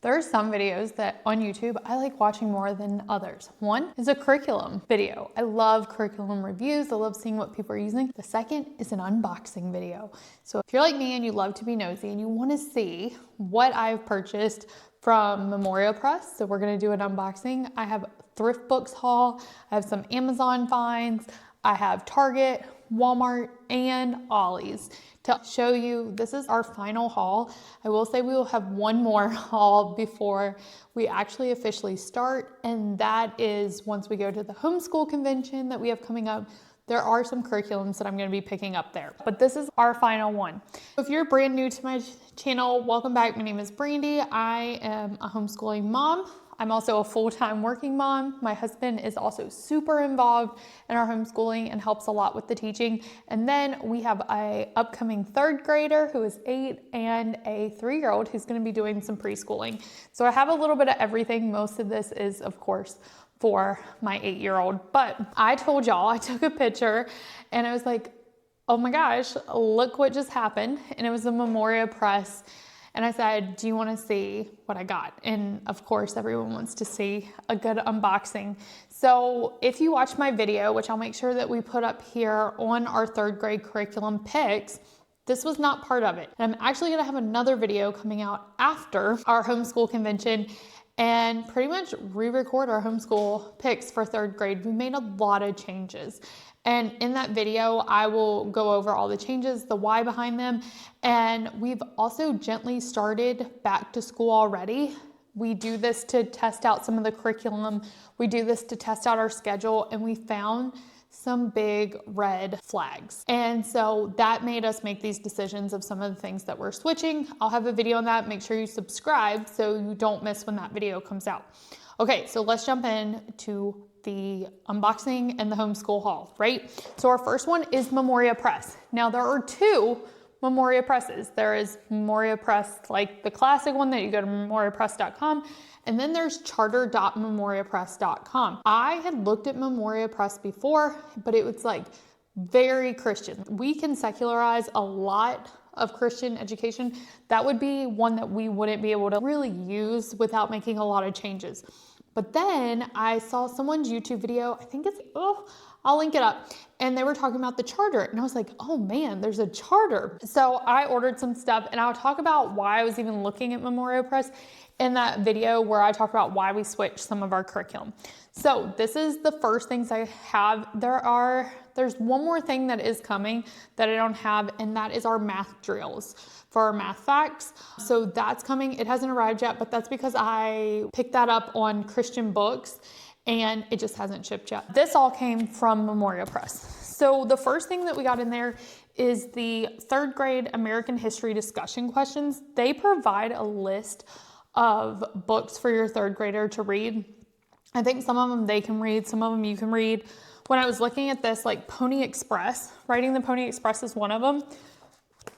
There are some videos that on YouTube I like watching more than others. One is a curriculum video. I love curriculum reviews. I love seeing what people are using. The second is an unboxing video. So if you're like me and you love to be nosy and you want to see what I've purchased from Memoria Press, so we're going to do an unboxing. I have Thrift Books haul. I have some Amazon finds. I have Target, Walmart, and Ollie's to show you. This is our final haul. I will say we will have one more haul before we actually officially start, and that is once we go to the homeschool convention that we have coming up. There are some curriculums that I'm going to be picking up there, but this is our final one. If you're brand new to my channel, welcome back. My name is Brandi. I am a homeschooling mom. I'm also a full-time working mom. My husband is also super involved in our homeschooling and helps a lot with the teaching. And then we have an upcoming third grader who is 8 and a 3-year-old who's going to be doing some preschooling. So I have a little bit of everything. Most of this is, of course, for my 8-year-old. But I told y'all, I took a picture and I was like, oh my gosh, look what just happened. And it was a Memoria Press. And I said, do you want to see what I got? And of course, everyone wants to see a good unboxing. So if you watch my video, which I'll make sure that we put up here on our third grade curriculum picks, this was not part of it. And I'm actually going to have another video coming out after our homeschool convention and pretty much re-record our homeschool picks for third grade. We made a lot of changes. And in that video, I will go over all the changes, the why behind them. And we've also gently started back to school already. We do this to test out some of the curriculum. We do this to test out our schedule, and we found some big red flags. And so that made us make these decisions of some of the things that we're switching. I'll have a video on that. Make sure you subscribe so you don't miss when that video comes out. Okay, so let's jump in to the unboxing and the homeschool haul, right? So our first one is Memoria Press. Now there are two Memoria Presses. There is Memoria Press, like the classic one that you go to memoriapress.com, and then there's charter.memoriapress.com. I had looked at Memoria Press before, but it was like very Christian. We can secularize a lot of Christian education. That would be one that we wouldn't be able to really use without making a lot of changes. But then I saw someone's YouTube video, I think it's, I'll link it up. And they were talking about the charter. And I was like, oh man, there's a charter. So I ordered some stuff, and I'll talk about why I was even looking at Memoria Press in that video where I talk about why we switched some of our curriculum. So this is the first things I have. There's one more thing that is coming that I don't have, and that is our math drills for our math facts. So that's coming. It hasn't arrived yet, but that's because I picked that up on Christian Books and it just hasn't shipped yet. This all came from Memoria Press. So the first thing that we got in there is the third grade American history discussion questions. They provide a list of books for your third grader to read. I think some of them they can read, some of them you can read. When I was looking at this, like Pony Express, Writing the Pony Express is one of them.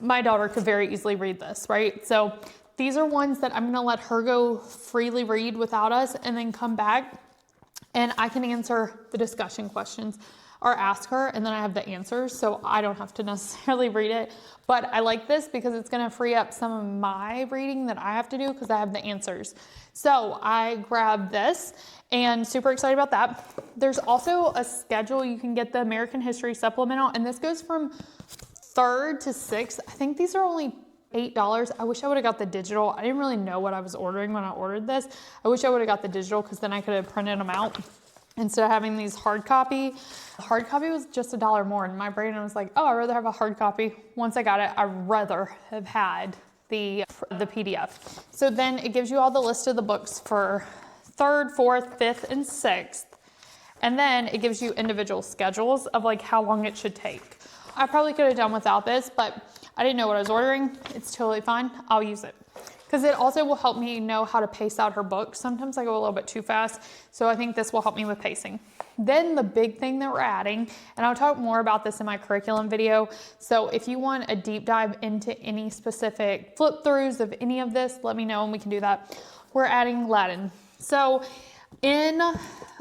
My daughter could very easily read this, right? So these are ones that I'm gonna let her go freely read without us and then come back and I can answer the discussion questions or ask her, and then I have the answers, so I don't have to necessarily read it. But I like this because it's gonna free up some of my reading that I have to do because I have the answers. So I grabbed this and super excited about that. There's also a schedule. You can get the American History Supplemental, and this goes from 3rd to 6th. I think these are only $8. I wish I would have got the digital. I didn't really know what I was ordering when I ordered this. I wish I would have got the digital because then I could have printed them out instead of having these hard copy. The hard copy was just $1 more in my brain. I was like, oh, I'd rather have a hard copy. Once I got it, I'd rather have had the PDF. So then it gives you all the list of the books for 3rd, 4th, 5th, and 6th. And then it gives you individual schedules of like how long it should take. I probably could have done without this, but I didn't know what I was ordering. It's totally fine. I'll use it. Because it also will help me know how to pace out her books. Sometimes I go a little bit too fast, so I think this will help me with pacing. Then the big thing that we're adding, and I'll talk more about this in my curriculum video, so if you want a deep dive into any specific flip throughs of any of this, let me know and we can do that. We're adding Latin. So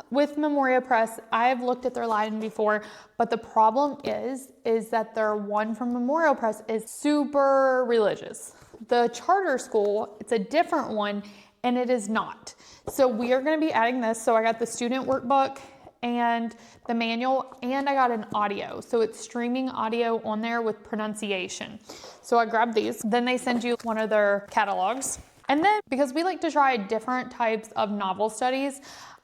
with Memoria Press, I've looked at their Latin before, but the problem is that their one from Memoria Press is super religious. The charter school, it's a different one, and it is not. So we are going to be adding this. So I got the student workbook and the manual, and I got an audio. So it's streaming audio on there with pronunciation. So I grabbed these. Then they send you one of their catalogs. And then because we like to try different types of novel studies,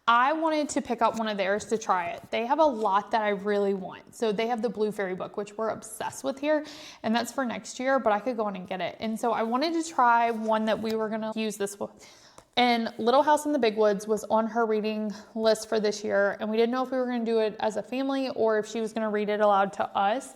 I wanted to pick up one of theirs to try it. They have a lot that I really want. So they have the Blue Fairy book, which we're obsessed with here, and that's for next year, but I could go in and get it. And so I wanted to try one that we were gonna use this with. And Little House in the Big Woods was on her reading list for this year, and we didn't know if we were gonna do it as a family or if she was gonna read it aloud to us.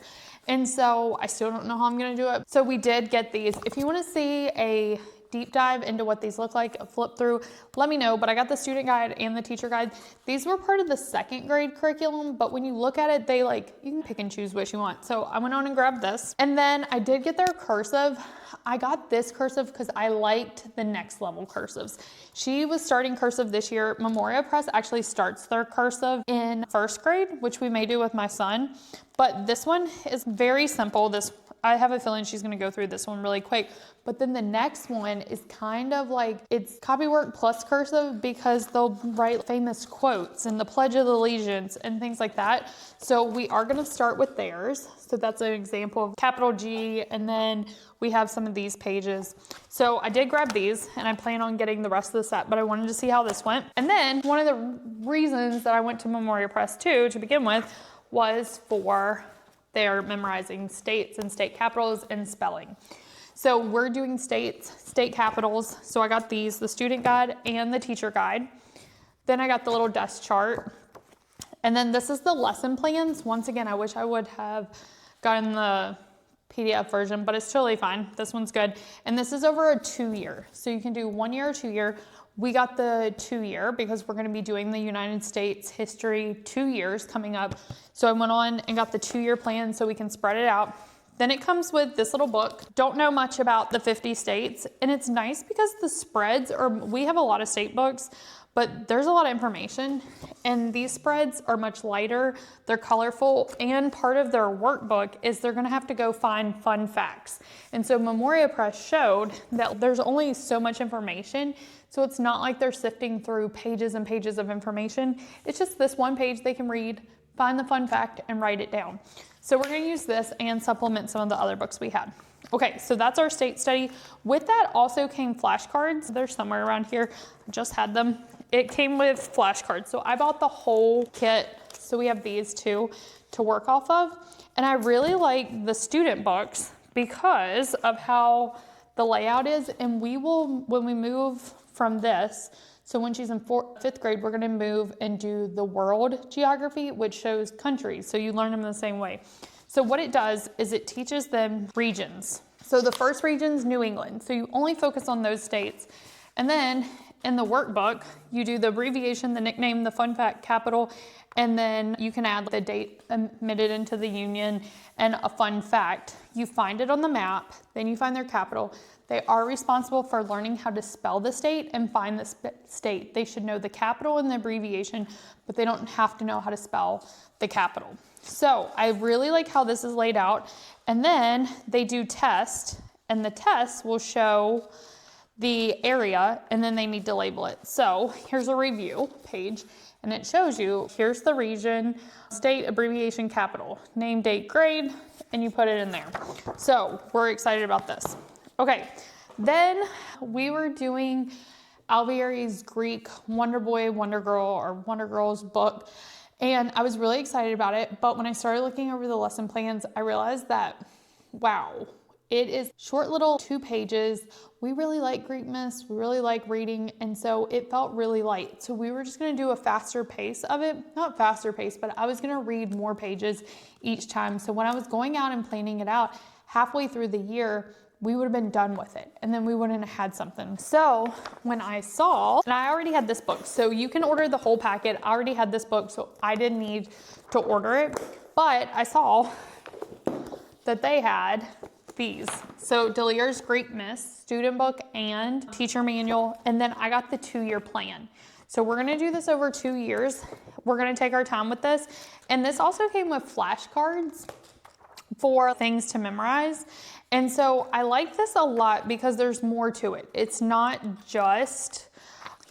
And so I still don't know how I'm gonna do it. So we did get these. If you wanna see a deep dive into what these look like, flip through, let me know. But I got the student guide and the teacher guide. These were part of the 2nd grade curriculum, but when you look at it, they like, you can pick and choose what you want. So I went on and grabbed this. And then I did get their cursive. I got this cursive because I liked the next level cursives. She was starting cursive this year. Memoria Press actually starts their cursive in 1st grade, which we may do with my son. But this one is very simple. I have a feeling she's gonna go through this one really quick. But then the next one is kind of like, it's copywork plus cursive because they'll write famous quotes and the Pledge of Allegiance and things like that. So we are gonna start with theirs. So that's an example of capital G, and then we have some of these pages. So I did grab these and I plan on getting the rest of the set, but I wanted to see how this went. And then one of the reasons that I went to Memoria Press too, to begin with, was for their memorizing states and state capitals and spelling. So we're doing states, state capitals. So I got these, the student guide and the teacher guide. Then I got the little desk chart. And then this is the lesson plans. Once again, I wish I would have gotten the PDF version, but it's totally fine. This one's good. And this is over a 2-year. So you can do 1 year or 2 year. We got the 2-year because we're going to be doing the United States history 2 years coming up. So I went on and got the 2-year plan so we can spread it out. Then it comes with this little book. Don't know much about the 50 states. And it's nice because the spreads are, we have a lot of state books, but there's a lot of information. And these spreads are much lighter. They're colorful. And part of their workbook is they're going to have to go find fun facts. And so Memoria Press showed that there's only so much information. So it's not like they're sifting through pages and pages of information. It's just this one page they can read, find the fun fact, and write it down. So we're going to use this and supplement some of the other books we had. Okay, so that's our state study. With that also came flashcards. They're somewhere around here. I just had them. It came with flashcards. So I bought the whole kit. So we have these two to work off of. And I really like the student books because of how the layout is. And we will, when we move from this, so when she's in 5th grade, we're gonna move and do the world geography, which shows countries. So you learn them the same way. So what it does is it teaches them regions. So the first region's New England. So you only focus on those states. And then in the workbook, you do the abbreviation, the nickname, the fun fact, capital, and then you can add the date admitted into the union and a fun fact. You find it on the map, then you find their capital. They are responsible for learning how to spell the state and find the state. They should know the capital and the abbreviation, but they don't have to know how to spell the capital. So I really like how this is laid out. And then they do tests, and the tests will show the area, and then they need to label it. So here's a review page, and it shows you, here's the region, state, abbreviation, capital, name, date, grade, and you put it in there. So we're excited about this. Okay, then we were doing Alvieri's Greek Wonder Boy, Wonder Girl, or Wonder Girls book, and I was really excited about it, but when I started looking over the lesson plans, I realized that, wow, it is short little 2 pages. We really like Greek Miss, we really like reading, and so it felt really light. So we were just gonna do a faster pace of it, not faster pace, but I was gonna read more pages each time. So when I was going out and planning it out, halfway through the year, we would have been done with it, and then we wouldn't have had something. So when I saw, and I already had this book, so you can order the whole packet. I already had this book, so I didn't need to order it, but I saw that they had these. So Delier's Greek Miss student book and teacher manual, and then I got the 2-year plan. So we're gonna do this over 2 years. We're gonna take our time with this. And this also came with flashcards for things to memorize. And so I like this a lot because there's more to it. It's not just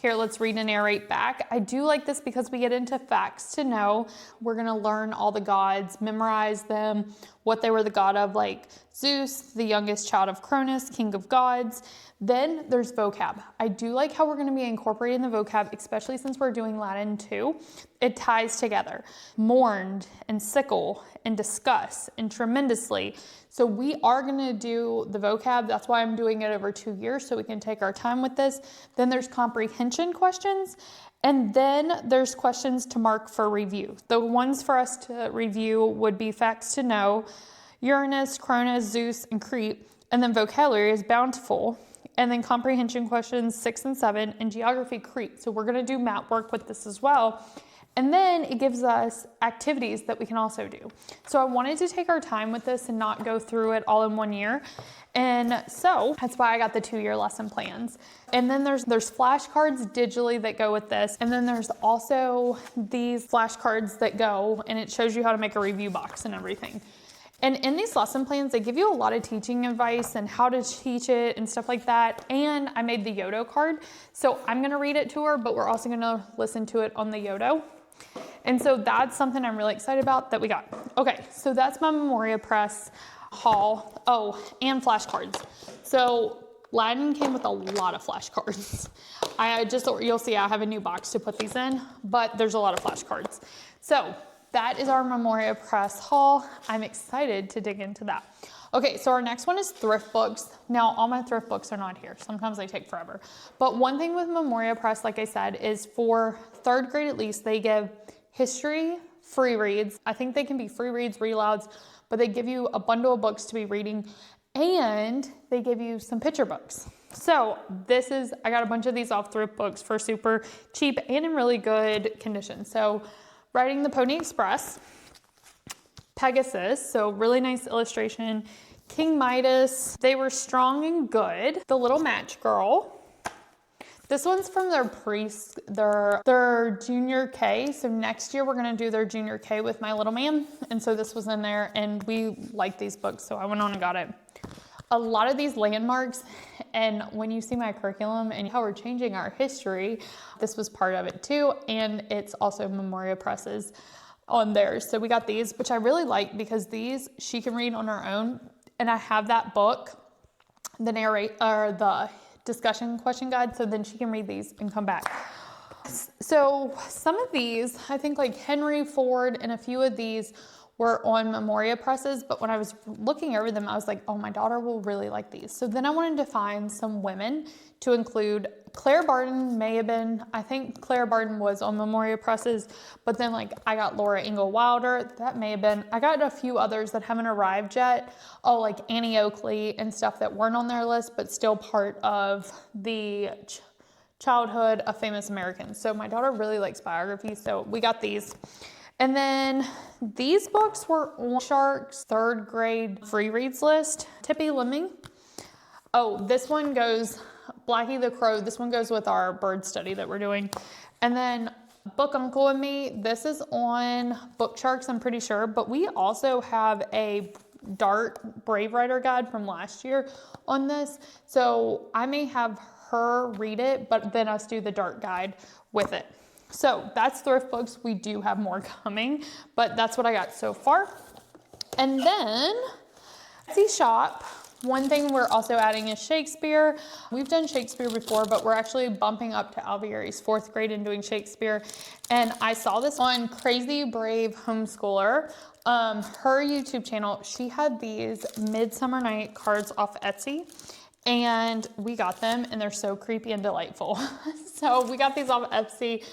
Here, let's read and narrate back. I do like this because we get into facts to know. We're gonna learn all the gods, memorize them, what they were the god of, like Zeus, the youngest child of Cronus, king of gods. Then there's vocab. I do like how we're gonna be incorporating the vocab, especially since we're doing Latin too. It ties together. Mourned and sickle and discuss and tremendously. So we are gonna do the vocab. That's why I'm doing it over 2 years, so we can take our time with this. Then there's comprehension questions. And then there's questions to mark for review. The ones for us to review would be facts to know, Uranus, Cronus, Zeus, and Crete. And then vocabulary is bountiful. And then comprehension questions 6 and 7, and geography, Crete. So we're gonna do map work with this as well. And then it gives us activities that we can also do. So I wanted to take our time with this and not go through it all in 1 year. And so that's why I got the 2-year lesson plans. And then there's flashcards digitally that go with this. And then there's also these flashcards that go, and it shows you how to make a review box and everything. And in these lesson plans, they give you a lot of teaching advice and how to teach it and stuff like that. And I made the Yodo card. So I'm gonna read it to her, but we're also gonna listen to it on the Yodo. And so that's something I'm really excited about that we got. Okay, so that's my Memoria Press haul. Oh, and flashcards. So Latin came with a lot of flashcards. You'll see I have a new box to put these in, but there's a lot of flashcards. So that is our Memoria Press haul. I'm excited to dig into that. Okay, so our next one is Thrift Books. Now, all my Thrift Books are not here. Sometimes they take forever. But one thing with Memoria Press, like I said, is for 3rd grade at least, they give history, free reads. I think they can be free reads, read alouds, but they give you a bundle of books to be reading, and they give you some picture books. So I got a bunch of these off Thrift Books for super cheap and in really good condition. So Riding the Pony Express, Pegasus, so really nice illustration. King Midas, They Were Strong and Good. The Little Match Girl. This one's from their junior K. So next year we're gonna do their junior K with my little man. And so this was in there, and we like these books, so I went on and got it. A lot of these landmarks, and when you see my curriculum and how we're changing our history, this was part of it too. And it's also Memoria Presses on there. So we got these, which I really like because these she can read on her own. And I have that book, the discussion question guide, so then she can read these and come back. So some of these, I think like Henry Ford and a few of these were on Memoria Presses, but when I was looking over them, I was like, oh, my daughter will really like these. So then I wanted to find some women to include. Claire Barton may have been, I think Claire Barton was on Memoria Presses, but then like I got Laura Ingalls Wilder, that may have been. I got a few others that haven't arrived yet. Oh, like Annie Oakley and stuff that weren't on their list, but still part of the childhood of famous Americans. So my daughter really likes biographies, so we got these. And then these books were on Shark's 3rd grade free reads list. Tippy Lemming. Oh, this one goes, Blackie the Crow, this one goes with our bird study that we're doing. And then Book Uncle and Me, this is on Book Sharks, I'm pretty sure, but we also have a Dart Brave Writer guide from last year on this. So I may have her read it, but then us do the Dart guide with it. So that's Thrift Books. We do have more coming, but that's what I got so far. And then Etsy shop. One thing we're also adding is Shakespeare. We've done Shakespeare before, but we're actually bumping up to Alvieri's 4th grade and doing Shakespeare. And I saw this on Crazy Brave Homeschooler, her YouTube channel. She had these Midsummer Night cards off Etsy, and we got them, and they're so creepy and delightful. So we got these off Etsy.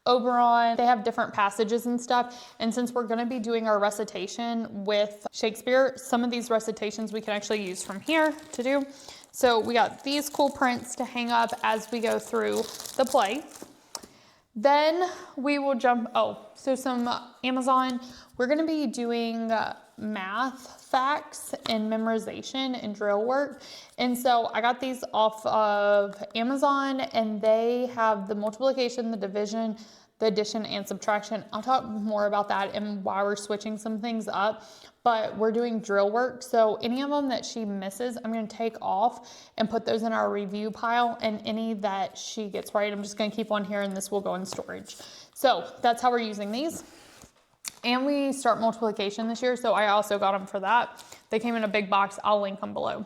Oberon, they have different passages and stuff. And since we're gonna be doing our recitation with Shakespeare, some of these recitations we can actually use from here to do. So we got these cool prints to hang up as we go through the play. Then we will jump, so some Amazon. We're gonna be doing math facts and memorization and drill work. And so I got these off of Amazon, and they have the multiplication, the division, the addition and subtraction. I'll talk more about that and why we're switching some things up, but we're doing drill work. So any of them that she misses, I'm going to take off and put those in our review pile, and any that she gets right, I'm just going to keep on here, and this will go in storage. So that's how we're using these. And we start multiplication this year, so I also got them for that. They came in a big box. I'll link them below.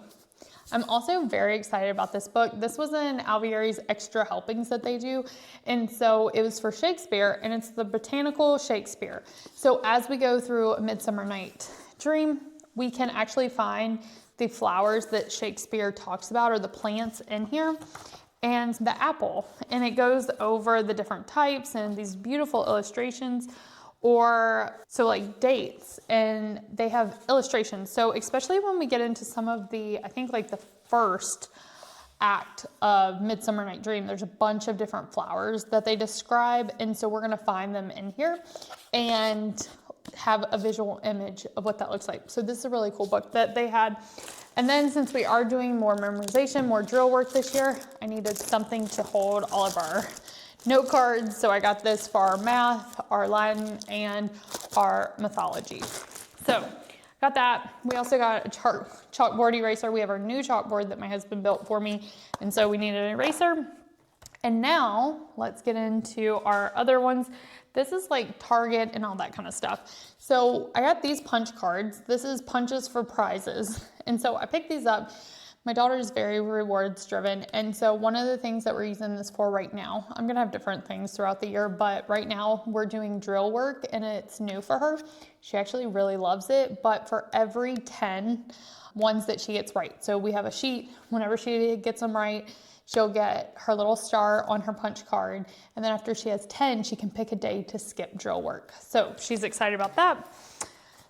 I'm also very excited about this book. This was in Alvieri's extra helpings that they do. And so it was for Shakespeare, and it's the Botanical Shakespeare. So as we go through A Midsummer Night's Dream, we can actually find the flowers that Shakespeare talks about, or the plants in here, and the apple. And it goes over the different types and these beautiful illustrations, or so like dates, and they have illustrations. So especially when we get into some of the, I think like the first act of Midsummer Night's Dream, there's a bunch of different flowers that they describe. And so we're gonna find them in here and have a visual image of what that looks like. So this is a really cool book that they had. And then since we are doing more memorization, more drill work this year, I needed something to hold all of our note cards. So I got this for our math, our Latin, and our mythology. So got that. We also got a chalkboard eraser. We have our new chalkboard that my husband built for me. And so we needed an eraser. And now let's get into our other ones. This is like Target and all that kind of stuff. So I got these punch cards. This is punches for prizes. And so I picked these up. My daughter is very rewards driven. And so one of the things that we're using this for right now, I'm gonna have different things throughout the year, but right now we're doing drill work and it's new for her. She actually really loves it, but for every 10 ones that she gets right. So we have a sheet, whenever she gets them right, she'll get her little star on her punch card. And then after she has 10, she can pick a day to skip drill work. So she's excited about that.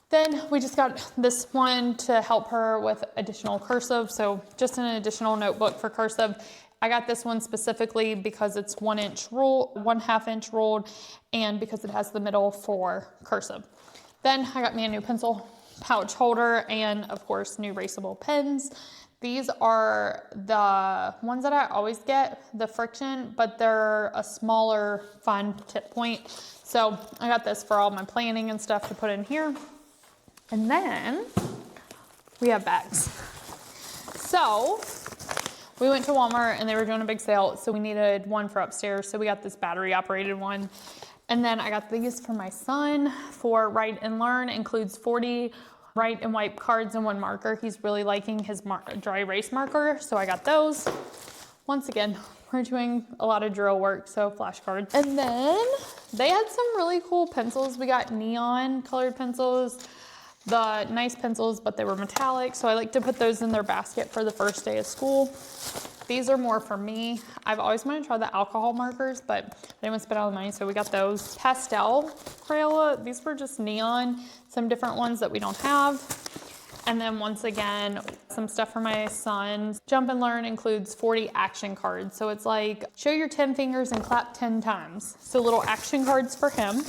Then we just got this one to help her with additional cursive. So just an additional notebook for cursive. I got this one specifically because it's 1 inch rule, 1/2 inch ruled, and because it has the middle for cursive. Then I got me a new pencil pouch holder and of course new erasable pens. These are the ones that I always get, the friction, but they're a smaller fine tip point. So I got this for all my planning and stuff to put in here. And then we have bags. So we went to Walmart and they were doing a big sale. So we needed one for upstairs. So we got this battery operated one. And then I got these for my son for Write and Learn. Includes 40 write and wipe cards and 1 marker. He's really liking his dry erase marker. So I got those. Once again, we're doing a lot of drill work, so flashcards. And then they had some really cool pencils. We got neon colored pencils. The nice pencils, but they were metallic. So I like to put those in their basket for the first day of school. These are more for me. I've always wanted to try the alcohol markers, but I didn't want to spend all the money, so we got those. Pastel Crayola, these were just neon, some different ones that we don't have. And then once again, some stuff for my son. Jump and Learn includes 40 action cards. So it's like, show your 10 fingers and clap 10 times. So little action cards for him.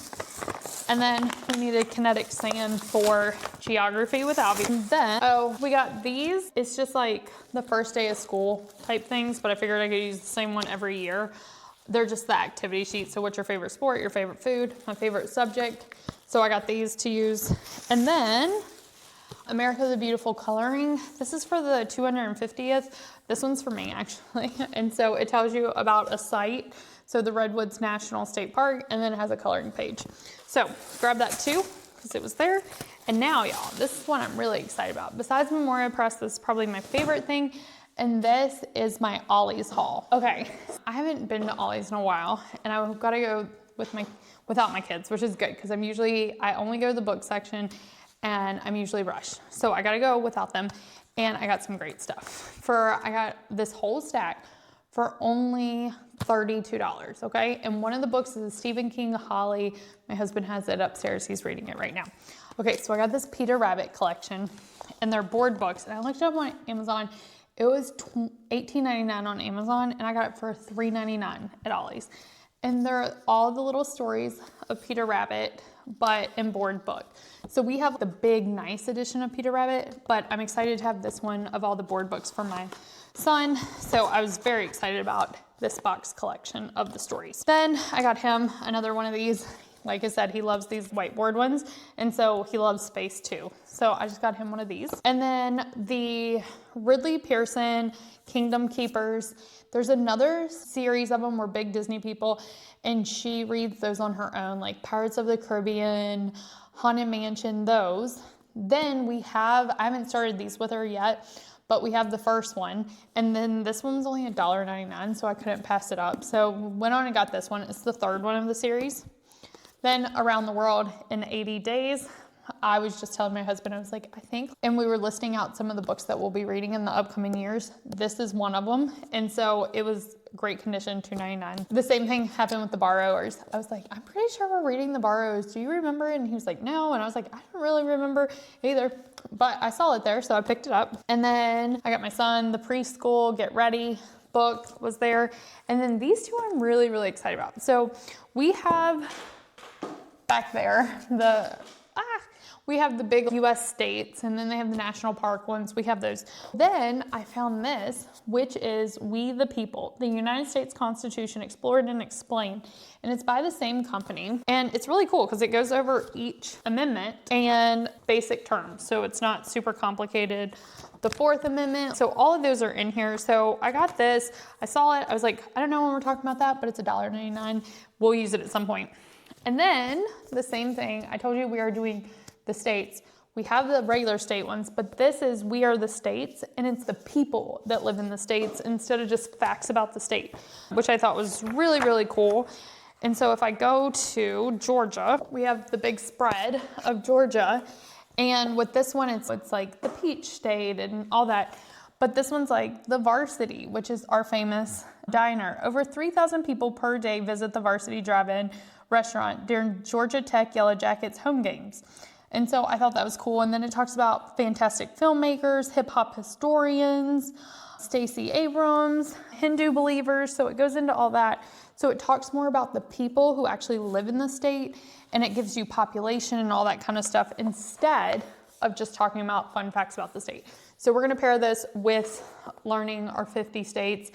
And then we needed kinetic sand for geography with Albie. And then, we got these. It's just like the first day of school type things, but I figured I could use the same one every year. They're just the activity sheet. So what's your favorite sport, your favorite food, my favorite subject. So I got these to use. And then America the Beautiful coloring. This is for the 250th. This one's for me actually. And so it tells you about a site. So the Redwoods National State Park, and then it has a coloring page. So grab that too, because it was there. And now y'all, this is what I'm really excited about. Besides Memoria Press, this is probably my favorite thing. And this is my Ollie's haul. Okay, I haven't been to Ollie's in a while, and I've got to go without my kids, which is good, because I only go to the book section, and I'm usually rushed. So I got to go without them, and I got some great stuff. I got this whole stack for only $32, okay? And one of the books is Stephen King Holly. My husband has it upstairs. He's reading it right now. Okay, so I got this Peter Rabbit collection, and they're board books. And I looked it up on Amazon. It was $18.99 on Amazon, and I got it for $3.99 at Ollie's. And they're all the little stories of Peter Rabbit, but in board book. So we have the big, nice edition of Peter Rabbit, but I'm excited to have this one of all the board books for my son. So I was very excited about this box collection of the stories. Then I got him another one of these. Like I said, he loves these whiteboard ones, and so he loves space too. So I just got him one of these. And then the Ridley Pearson Kingdom Keepers. There's another series of them where big Disney people, and she reads those on her own, like Pirates of the Caribbean, Haunted Mansion, those. Then we have, I haven't started these with her yet, but we have the first one. And then this one's only $1.99, so I couldn't pass it up. So went on and got this one. It's the third one of the series. Then Around the World in 80 Days. I was just telling my husband, I was like, I think, and we were listing out some of the books that we'll be reading in the upcoming years. This is one of them. And so it was great condition, $2.99. The same thing happened with The Borrowers. I was like, I'm pretty sure we're reading The Borrowers. Do you remember? And he was like, no. And I was like, I don't really remember either, but I saw it there, so I picked it up. And then I got my son, the preschool Get Ready book was there. And then these two I'm really, really excited about. So we have back there, we have the big US states, and then they have the national park ones. We have those. Then I found this, which is We the People, the United States Constitution Explored and Explained. And it's by the same company. And it's really cool because it goes over each amendment and basic terms. So it's not super complicated. The Fourth Amendment. So all of those are in here. So I got this, I saw it. I was like, I don't know when we're talking about that, but it's $1.99. We'll use it at some point. And then the same thing, I told you we are doing the states. We have the regular state ones, but this is We Are the States, and it's the people that live in the states instead of just facts about the state, which I thought was really, really cool. And so if I go to Georgia, we have the big spread of Georgia. And with this one, it's like the Peach State and all that. But this one's like the Varsity, which is our famous diner. Over 3,000 people per day visit the Varsity Drive-In restaurant during Georgia Tech Yellow Jackets home games. And so I thought that was cool. And then it talks about fantastic filmmakers, hip hop historians, Stacey Abrams, Hindu believers. So it goes into all that. So it talks more about the people who actually live in the state, and it gives you population and all that kind of stuff instead of just talking about fun facts about the state. So we're going to pair this with learning our 50 states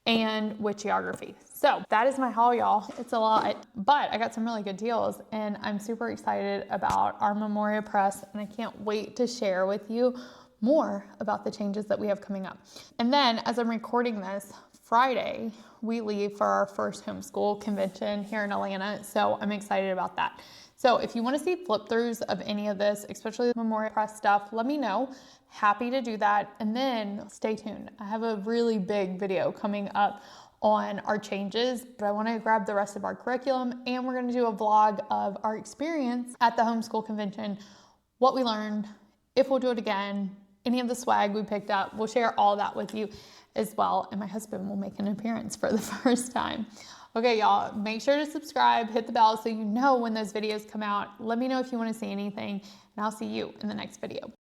and with geography. So that is my haul, y'all. It's a lot, but I got some really good deals, and I'm super excited about our Memoria Press, and I can't wait to share with you more about the changes that we have coming up. And then as I'm recording this, Friday, we leave for our first homeschool convention here in Atlanta. So I'm excited about that. So if you want to see flip throughs of any of this, especially the Memoria Press stuff, let me know. Happy to do that. And then stay tuned. I have a really big video coming up on our changes, but I want to grab the rest of our curriculum, and we're going to do a vlog of our experience at the homeschool convention, what we learned, if we'll do it again, any of the swag we picked up. We'll share all that with you as well, and my husband will make an appearance for the first time. Okay, y'all, make sure to subscribe, hit the bell so you know when those videos come out. Let me know if you want to see anything, and I'll see you in the next video.